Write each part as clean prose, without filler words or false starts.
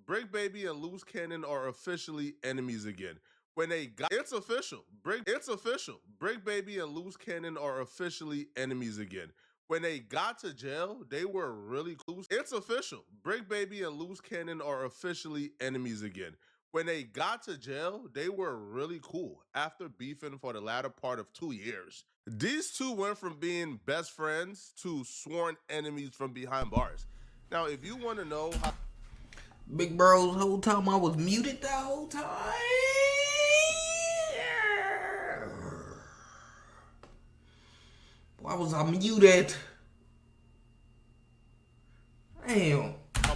Brick Baby and Loose Cannon are officially enemies again. When they got it's official. Brick Baby and Loose Cannon are officially enemies again. When they got to jail, they were really close. It's official. Brick Baby and Loose Cannon are officially enemies again. When they got to jail, they were really cool after beefing for the latter part of 2 years. These two went from being best friends to sworn enemies from behind bars. Now, if you want to know how Big bro, the whole time I was muted that whole time. Why was I muted? Damn.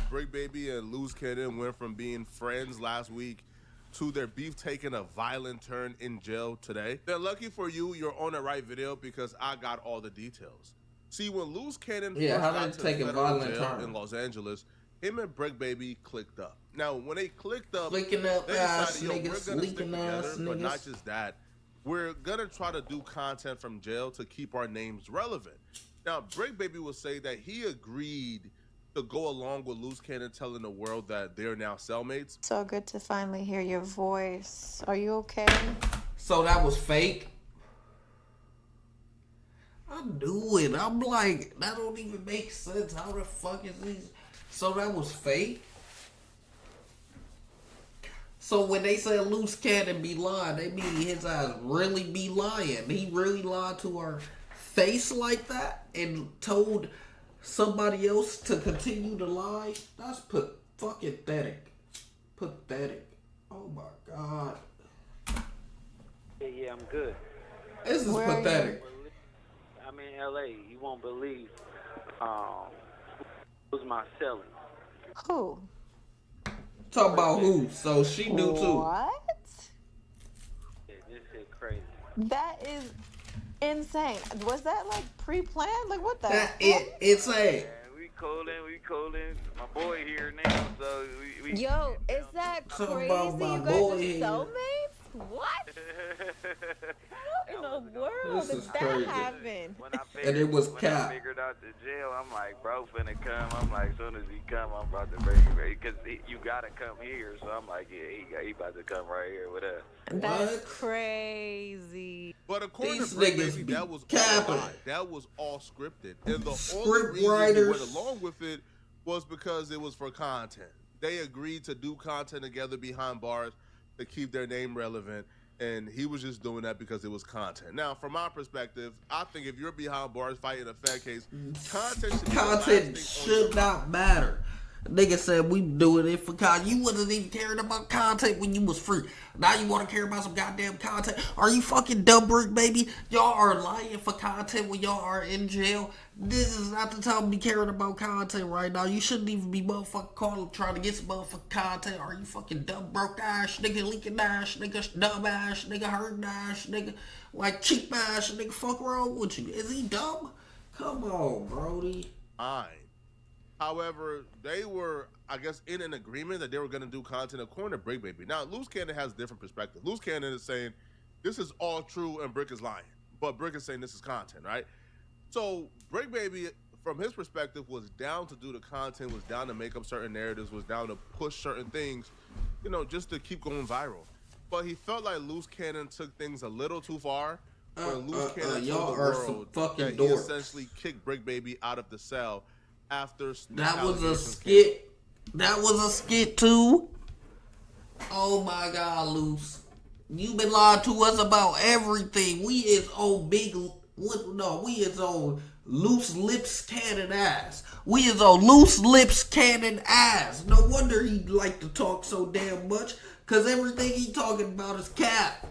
Brick Baby and Loose Cannon went from being friends last week to their beef taking a violent turn in jail today. Then lucky for you, you're on the right video because I got all the details. See, when Loose Cannon first got to federal jail in Los Angeles, him and Brick Baby clicked up. Now, when they clicked up, they decided, yo, we're gonna stick together, but not just that. We're gonna try to do content from jail to keep our names relevant. Now, Brick Baby will say that he agreed to go along with Loose Cannon telling the world that they're now cellmates. So good to finally hear your voice. Are you okay? So that was fake? I knew it. I'm like, that don't even make sense. How the fuck is this? So that was fake? So when they say Loose Cannon be lying, they mean his eyes really be lying. He really lied to our face like that and told somebody else to continue to lie? That's fucking pathetic. Pathetic. Oh my god. Yeah, I'm good. This is pathetic. I'm in LA. You won't believe who's my selling. Who? Talk about who? So she knew too. What? Yeah, this shit crazy. That is insane. Was that like pre-planned? Like what the That heck? it's a. We calling. My boy here now, so we Yo, is that crazy? You guys are soulmates? What? How in the world did that happen? And it was When cap. I figured out the jail, I'm like, bro, finna come. I'm like, as soon as he come, I'm about to bring him because you gotta come here. So I'm like, yeah, he about to come right here with us. That's crazy. But according These to Brick niggas Baby, be that was capping. all lie. That was all scripted. And the Script only reason writers. he went along with it was because it was for content. They agreed to do content together behind bars to keep their name relevant. And he was just doing that because it was content. Now, from my perspective, I think if you're behind bars fighting a fat case, content should not matter. Nigga said we doing it for content. You wasn't even caring about content when you was free. Now you want to care about some goddamn content? Are you fucking dumb, Brick Baby? Y'all are lying for content when y'all are in jail. This is not the time to be caring about content right now. You shouldn't even be motherfucking calling trying to get some motherfucking content. Are you fucking dumb, broke ass, nigga, leaking ass, nigga, dumb ass, nigga, hurting ass, nigga, like cheap ass, nigga, fuck wrong with you? Is he dumb? Come on, Brody. Fine. However, they were, I guess, in an agreement that they were going to do content according to Brick Baby. Now, Loose Cannon has a different perspective. Loose Cannon is saying this is all true and Brick is lying. But Brick is saying this is content, right? So Brick Baby, from his perspective, was down to do the content, was down to make up certain narratives, was down to push certain things, you know, just to keep going viral. But he felt like Loose Cannon took things a little too far. When Loose Cannon y'all told are the some world fucking that dorks. he essentially kicked Brick Baby out of the cell after that was a skit. That was a skit too. Oh my God, Loose, you been lying to us about everything. We is on we is on Loose Lips Cannon ass. We is on Loose Lips Cannon ass. No wonder he like to talk so damn much, cause everything he talking about is cap.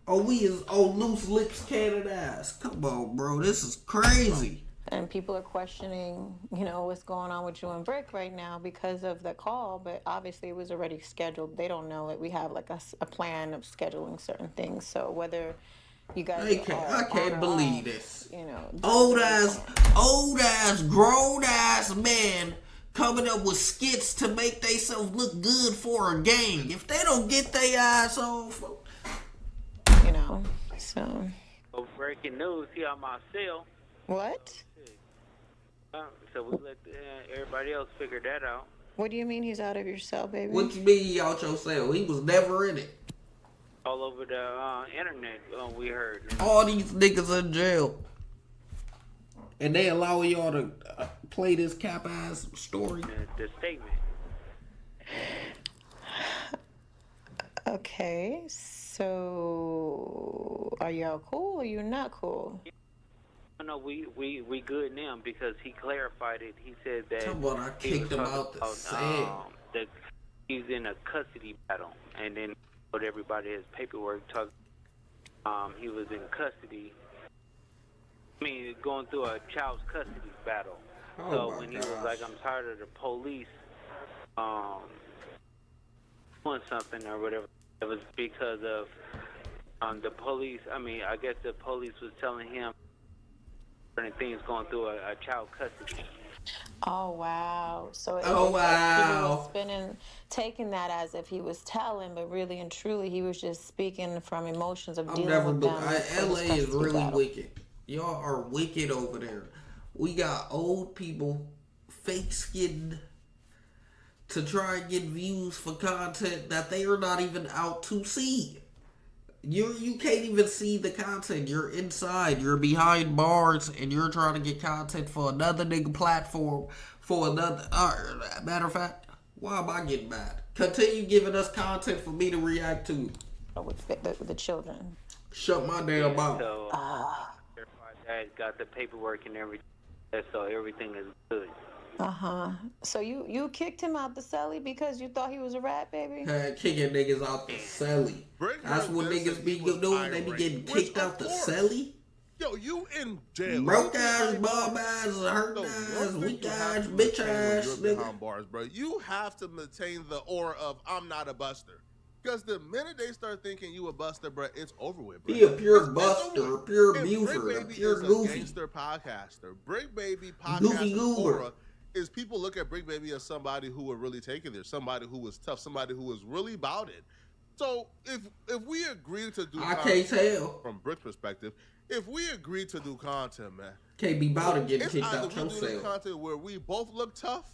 Oh, we is on Loose Lips Cannon ass. Come on, bro, this is crazy. And people are questioning, you know, what's going on with you and Brick right now because of the call, but obviously it was already scheduled. They don't know that we have like a plan of scheduling certain things. So whether you guys I can't believe this. You know, old ass, grown ass man coming up with skits to make themselves look good for a gang. If they don't get their ass off, you know, so. Oh, breaking news here on my cell. What? So we let everybody else figure that out. What do you mean he's out of your cell, baby? What you mean he out your cell? He was never in it. All over the internet, we heard. All these niggas in jail. And they allow y'all to play this cap ass story. The statement. Okay, so are y'all cool or you not cool? No, we good now because he clarified it. He said that Tell me I kicked him out the cell. That he's in a custody battle, and then put everybody his paperwork. He was in custody. I mean, going through a child's custody battle. Oh So my when he gosh. was like, "I'm tired of the police doing something or whatever," it was because of the police. I mean, I guess the police was telling him certain things going through a child custody. Oh wow! So it Oh, was like he wow. was taking that as if he was telling, but really and truly he was just speaking from emotions of I'm dealing never with do. them. for this LA is custody really battle. wicked. Y'all are wicked over there. We got old people fake skinned to try and get views for content that they are not even out to see. You can't even see the content. You're inside. You're behind bars, and you're trying to get content for another nigga platform. For another. Matter of fact, why am I getting mad? Continue giving us content for me to react to. With the children. Shut my damn mouth. So that got the paperwork and everything, so everything is good. So you kicked him out the celly because you thought he was a rat, baby? Kicking niggas out the celly. Brick That's heard what this niggas and be he was doing. They be irate, getting which, kicked of out the course. celly. Yo, you in jail. Broke You ass, behind bum bars. ass, hurt So one ass, thing weak you have ass, to bitch maintain when ass, you're nigga. behind bars, bro. You have to maintain the aura of I'm not a buster. Because the minute they start thinking you a buster, bro, it's over with, bro. He a pure It's buster, over a with. pure And Buford, a Brick Baby pure is a goofy. gangster podcaster. Brick Baby Goofy podcasting goober. aura is people look at Brick Baby as somebody who would really take it there, somebody who was tough, somebody who was really about it. So if we agree to do I can't tell. from Brick's perspective, if we agree to do content, man, Can't be bout to getting it's kicked either out we your do this cell. content where we both look tough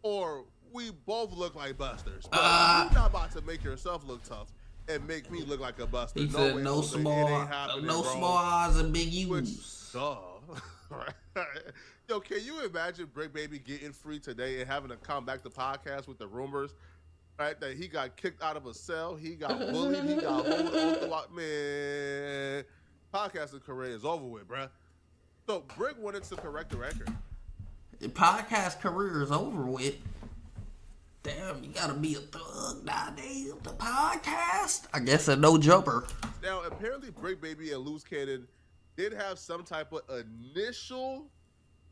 or we both look like busters. But Ah. you're not about to make yourself look tough and make me look like a buster. He no said way, no Jose. It small, ain't happening, no bro. small eyes and big Which, U's. duh. Yo, can you imagine Brick Baby getting free today and having to come back to podcast with the rumors, right? That he got kicked out of a cell, he got bullied, he got hold on throughout. Man, podcasting career is over with, bruh. So Brick wanted to correct the record. The podcast career is over with. Damn, you gotta be a thug nowadays. The podcast? I guess a no jumper. Now, apparently, Brick Baby and Loose Cannon did have some type of initial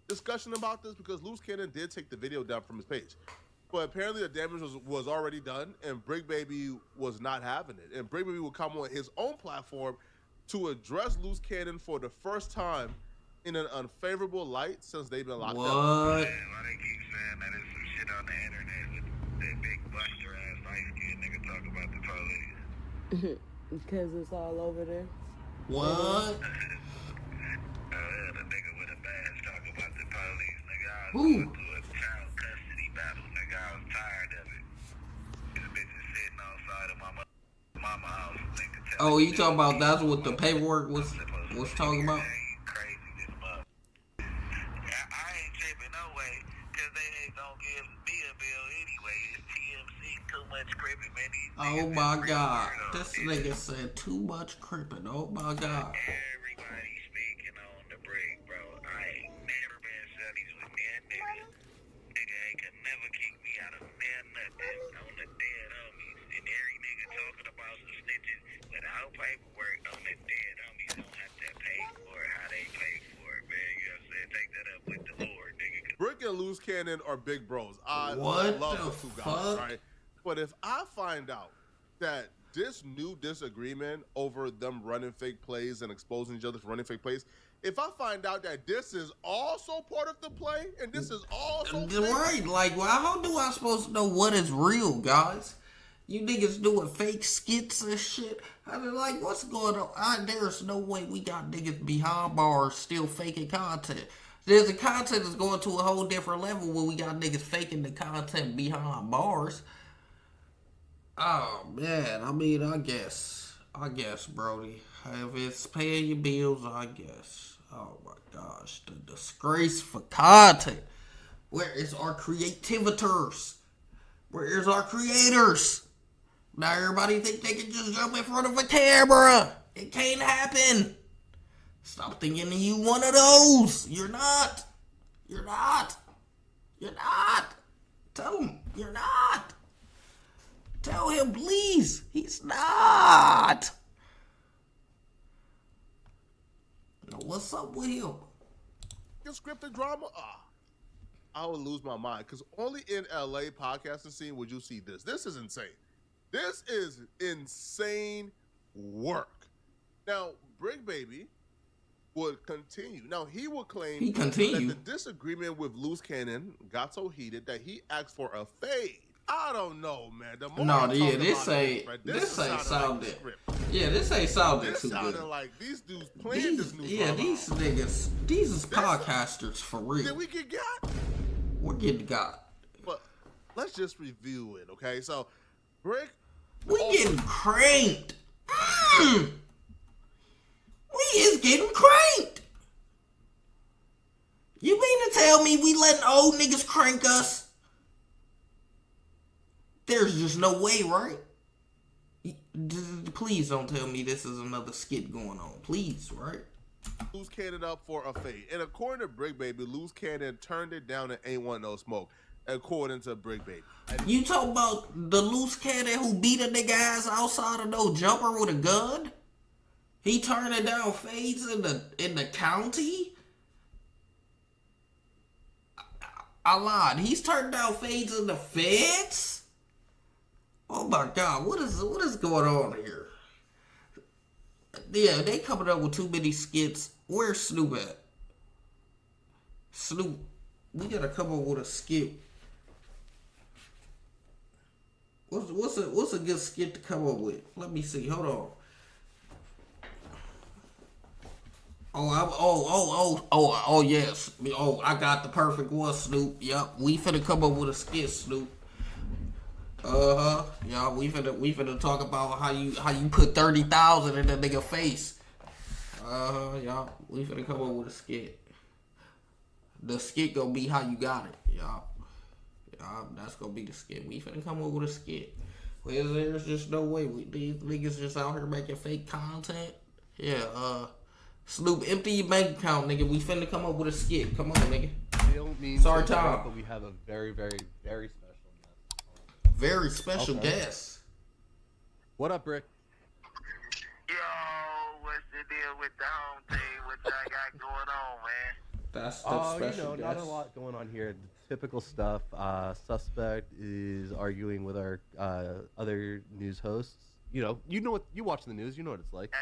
discussion about this because Loose Cannon did take the video down from his page. But apparently the damage was already done, and Brick Baby was not having it. And Brick Baby would come on his own platform to address Loose Cannon for the first time in an unfavorable light since they've been locked up. What? Why they keep saying that there's some shit on the internet with that big buster ass light skinned nigga talk about the police? Because it's all over there. What? The nigga with a badge talk about the police. Nigga, I was Who? going through a child custody battle. Nigga, I was tired of it. These bitches sitting outside of mama house. Nigga, Oh, you talking about that's what the paperwork was talking about? Crazy this month. I ain't tripping no way, cause they ain't gonna give me a bill anyway. It's TMC, too much crippin', man. These Oh niggas my is god. weirdos. This nigga said too much crippin'. Oh my god. Everybody speaking on the break, bro. I ain't never been sunnies with me and nigga. Nigga ain't could never kick me out of man nothing on the dead homies. And every nigga talking about some snitches without paperwork on the dead homies don't have to pay for it how they pay for it, man. You know what I'm saying? Take that up with the Lord, nigga. Brick and Loose Cannon are big bros. I What love the the two guys, fuck? right? But if I find out that this new disagreement over them running fake plays and exposing each other for running fake plays, if I find out that this is also part of the play and this is also fake, Right, like, well, how do I supposed to know what is real, guys? You niggas doing fake skits and shit. I mean, like, what's going on? There's no way we got niggas behind bars still faking content. There's the content is going to a whole different level where we got niggas faking the content behind bars. Oh man, I mean, I guess, Brody, if it's paying your bills, I guess. Oh my gosh, the disgrace for content. Where is our creativitors? Where is our creators? Now everybody think they can just jump in front of a camera. It can't happen. Stop thinking you one of those. You're not. You're not. You're not. Tell him you're not. Tell him, please. He's not. What's up with him? Scripted drama? I would lose my mind because only in LA podcasting scene would you see this. This is insane. This is insane work. Now, BRICC Baby would continue. Now, he would claim that the disagreement with Loose Cannon got so heated that he asked for a fade. I don't know, man. This ain't sounded too good. Like these dudes playing this new drama. These niggas, these is podcasters for real. Did we get got? We're getting got. But let's just review it, okay? So, BRICK, we getting cranked. We is getting cranked. You mean to tell me we letting old niggas crank us? There's just no way, right? Please don't tell me this is another skit going on. Please, right? Loose Cannon up for a fade. And according to BRICK Baby, Loose Cannon turned it down and ain't want no smoke. According to BRICK Baby. You talk about the Loose Cannon who beat a nigga ass outside of no jumper with a gun? He turned it down fades in the county? I lied. He's turned down fades in the feds? Oh my God, what is going on here? Yeah, they coming up with too many skits. Where's Snoop at? Snoop, we gotta come up with a skit. What's a good skit to come up with? Let me see. Hold on. Oh yes. Oh, I got the perfect one, Snoop. Yup, we finna come up with a skit, Snoop. Yeah, we finna talk about how you put 30,000 in that nigga face. Yeah, we finna come up with a skit. The skit gonna be how you got it, y'all. That's gonna be the skit. We finna come up with a skit. Well, there's just no way these niggas just out here making fake content. Yeah, Snoop, empty your bank account, nigga. We finna come up with a skit. Come on, nigga. Sorry, Tom. But we have a very, very, very special guest. Very special guest. What up, BRICK? Yo, what's the deal with the home team? What y'all got going on, man? That's special guest. Not a lot going on here. Typical stuff. Suspect is arguing with our other news hosts. You know what? You watch the news. You know what it's like.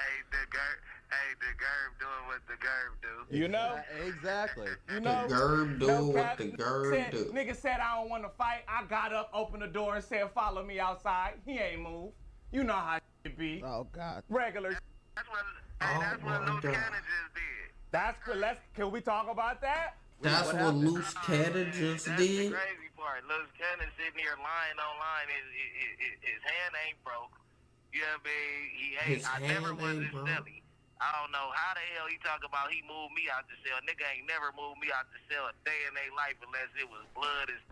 Hey, the Gerb doing what the Gerb do. You know? Exactly. You know? The Gerb doing what the Gerb do. Nigga said I don't want to fight. I got up, opened the door, and said, follow me outside. He ain't moved. You know how it be. Oh, God. Regular. That's what Loose Cannon just did. That's good. Can we talk about that? That's what Loose Cannon just That's did? the crazy part. Loose Cannon sitting here lying online. His hand ain't broke. You know what I mean? I never was his celly. I don't know how the hell he talk about he moved me out the cell. Nigga ain't never moved me out the cell a day in their life unless it was blood and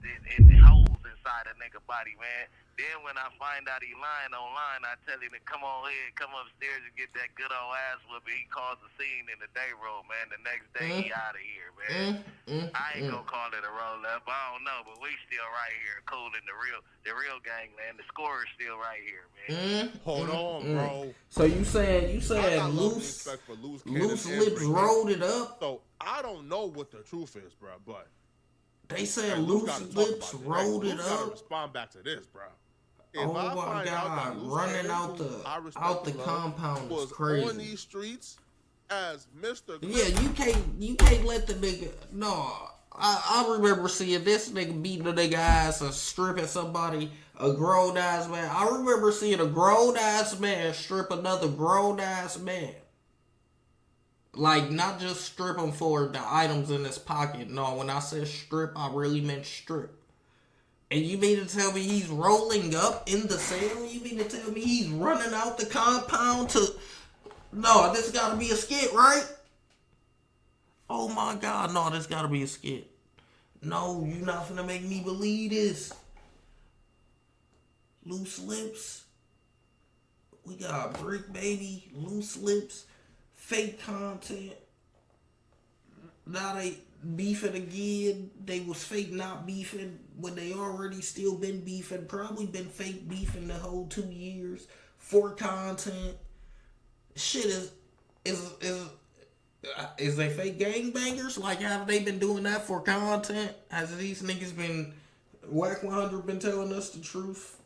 holes inside a nigga body, man. Then when I find out he lying online, I tell him to come on here, come upstairs and get that good old ass whooping. He calls the scene in the day room, man. The next day he out of here, man. I ain't gonna call it a roll up. I don't know, but we still right here, cool in the real gangland. The score is still right here, man. Hold on, bro. So you saying Loose Lips rolled it up? So I don't know what the truth is, bro, but they said Loose Lips rolled it gotta up. respond back to this, bro. Oh my God! Running out the compound was crazy. On these streets as Mr. Yeah, you can't let the nigga. No, I remember seeing this nigga beating a nigga ass and stripping somebody, a grown ass man. I remember seeing a grown ass man strip another grown ass man. Like, not just strip him for the items in his pocket. No, when I said strip, I really meant strip. And you mean to tell me he's rolling up in the cell? You mean to tell me he's running out the compound to... No, this gotta be a skit, right? Oh my God, no, this gotta be a skit. No, you're not finna make me believe this. Loose lips. We got BRICC, baby. Loose lips. Fake content. Now they beefing again. They was fake not beefing when they already still been beefing. Probably been fake beefing the whole 2 years for content. Shit is they fake gangbangers? Like, have they been doing that for content? Has these niggas been Whack 100 been telling us the truth?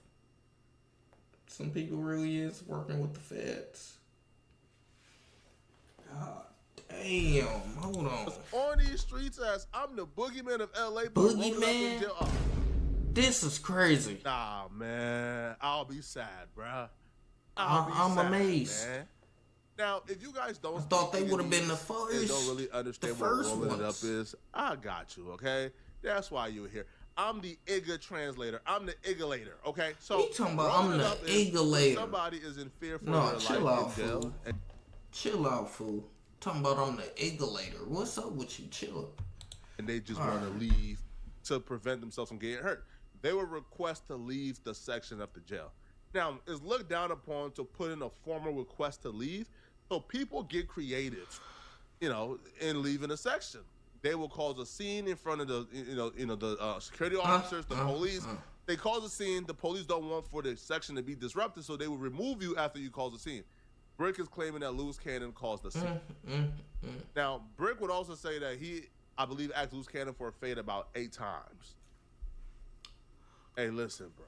Some people really is working with the feds. God damn, hold on. On these streets as I'm the boogeyman of LA. Boogeyman? This is crazy. Nah, man. I'll be sad, bruh. I'm amazed. Man. Now, if you guys don't, I thought they would have been the first. And don't really understand what rolling it up is. I got you, okay? That's why you're here. I'm the IGA translator. I'm the IGAlator, okay? So you talking about I'm the IGAlator? Somebody is in fear for no, their chill life out, in jail. Fool. Chill out, fool. Talking about I'm the IGAlator. What's up with you? Chill. And they just want to leave to prevent themselves from getting hurt. They will request to leave the section of the jail. Now, it's looked down upon to put in a formal request to leave. So people get creative, you know, in leaving a section. They will cause a scene in front of the, the security officers, the police. They cause a scene. The police don't want for the section to be disrupted, so they will remove you after you cause a scene. BRICC is claiming that Loose Cannon caused the scene. Now, BRICC would also say that he, I believe, asked Loose Cannon for a fade about 8 times. Hey, listen, bro.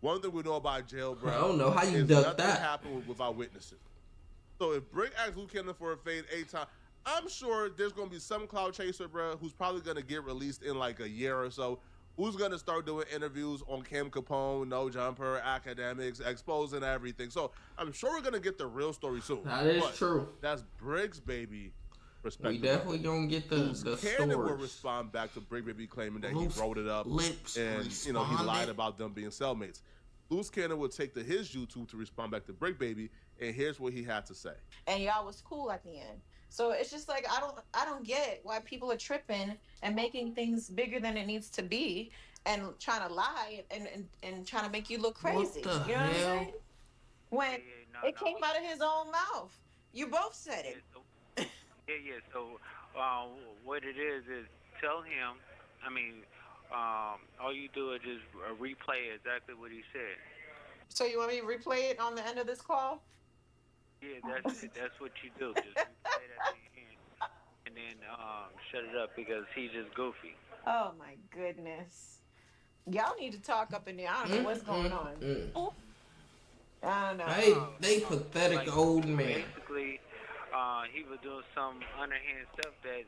One thing we know about jail, bro. I don't know how you is duck nothing that. happened without witnesses. So if BRICC asks Loose Cannon for a fade 8 times, I'm sure there's going to be some cloud chaser, bro, who's probably going to get released in like a year or so, who's going to start doing interviews on Cam Capone, No Jumper, academics, exposing everything. So I'm sure we're going to get the real story soon. That is true. That's BRICC's baby perspective. We definitely going to get the Cannon will stories. respond back to BRICC baby claiming that Loose he wrote it up lips and he responded. lied about them being cellmates. Loose Cannon will take to his YouTube to respond back to BRICC baby, and here's what he had to say. And y'all was cool at the end. So it's just like I don't get why people are tripping and making things bigger than it needs to be and trying to lie and trying to make you look crazy. What the you know what I'm hell? saying? When it came out of his own mouth. You both said it. So what it is tell him, all you do is just replay exactly what he said. So you want me to replay it on the end of this call? Yeah, that's what you do. Just replay it at the end, and then shut it up because he's just goofy. Oh my goodness. Y'all need to talk up in there. I don't know what's going on. I don't know. Hey, they pathetic like, old man. Basically, he was doing some underhand stuff that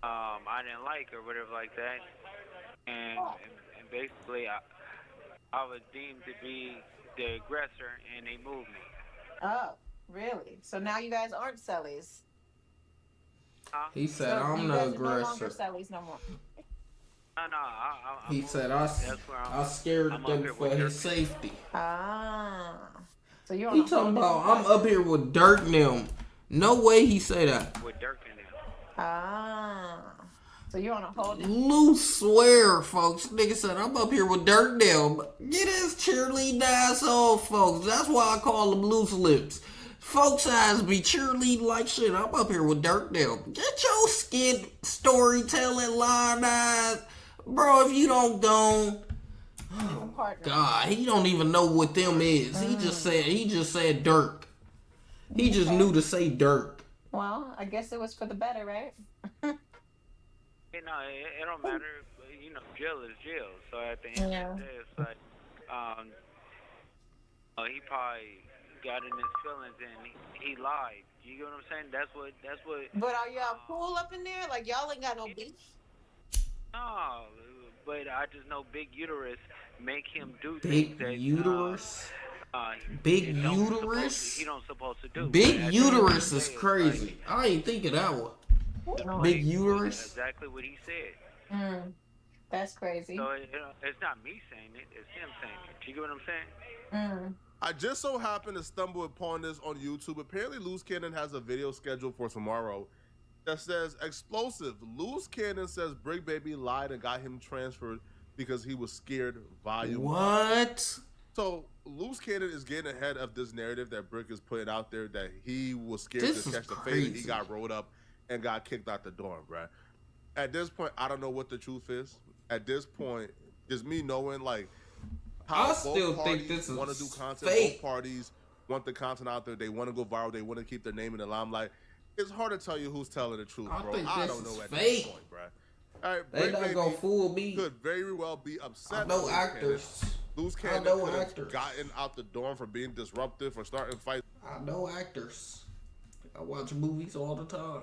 I didn't like or whatever like that, and basically I was deemed to be the aggressor, and they moved me. Oh, really? So now you guys aren't cellies. He said, So I'm you the guys are no longer aggressor. cellies no more. No, He said, I scared them for his safety. Ah. So you're on He a talking whole about, I'm up here with Dirk and them. No way he say that. with Dirk and them. Ah. So you're on a whole different... Loose swear, folks. Nigga said, I'm up here with Dirk and them. Get his cheerleading ass off, folks. That's why I call them loose lips. Folks eyes be cheerleading like shit. I'm up here with Dirk and them. Get your skit storytelling line eyes. Bro, if you don't go... Oh, God, he don't even know what them is. He just said Dirk. He just knew to say Dirk. Well, I guess it was for the better, right? You know, it don't matter. You know, jail is jail. So at the end of the day, it's like, he probably got in his feelings and he lied. You get what I'm saying? That's what. But are y'all cool up in there? Like y'all ain't got no beef? No, but I just know Big Uterus make him do Big things that uterus? Big he don't uterus? he don't supposed to do. Big But uterus at is the end of the day, crazy. I ain't think of that one. it's like, Big uterus? exactly what he said. That's crazy. So it's not me saying it; it's him saying it. You get what I'm saying? I just so happened to stumble upon this on YouTube. Apparently, Loose Cannon has a video scheduled for tomorrow that says explosive. Loose Cannon says Brick Baby lied and got him transferred because he was scared. Volume. What? So Loose Cannon is getting ahead of this narrative that Brick is putting out there that he was scared This to is catch the fade and he crazy. got rolled up and got kicked out the dorm, bruh. At this point, I don't know what the truth is. At this point, just me knowing like how I both still think parties this is want to do content. fake. Both parties want the content out there. They want to go viral. They want to keep their name in the limelight. It's hard to tell you who's telling the truth, I bro. think I this don't know is at fake. this point, bruh. All right, They Brick not Baby gonna fool me. could very well be upset. I know with Loose actors. Cannon. Loose I Cannon know could have actors. gotten out the dorm for being disruptive, for starting fights. I know actors. I watch movies all the time.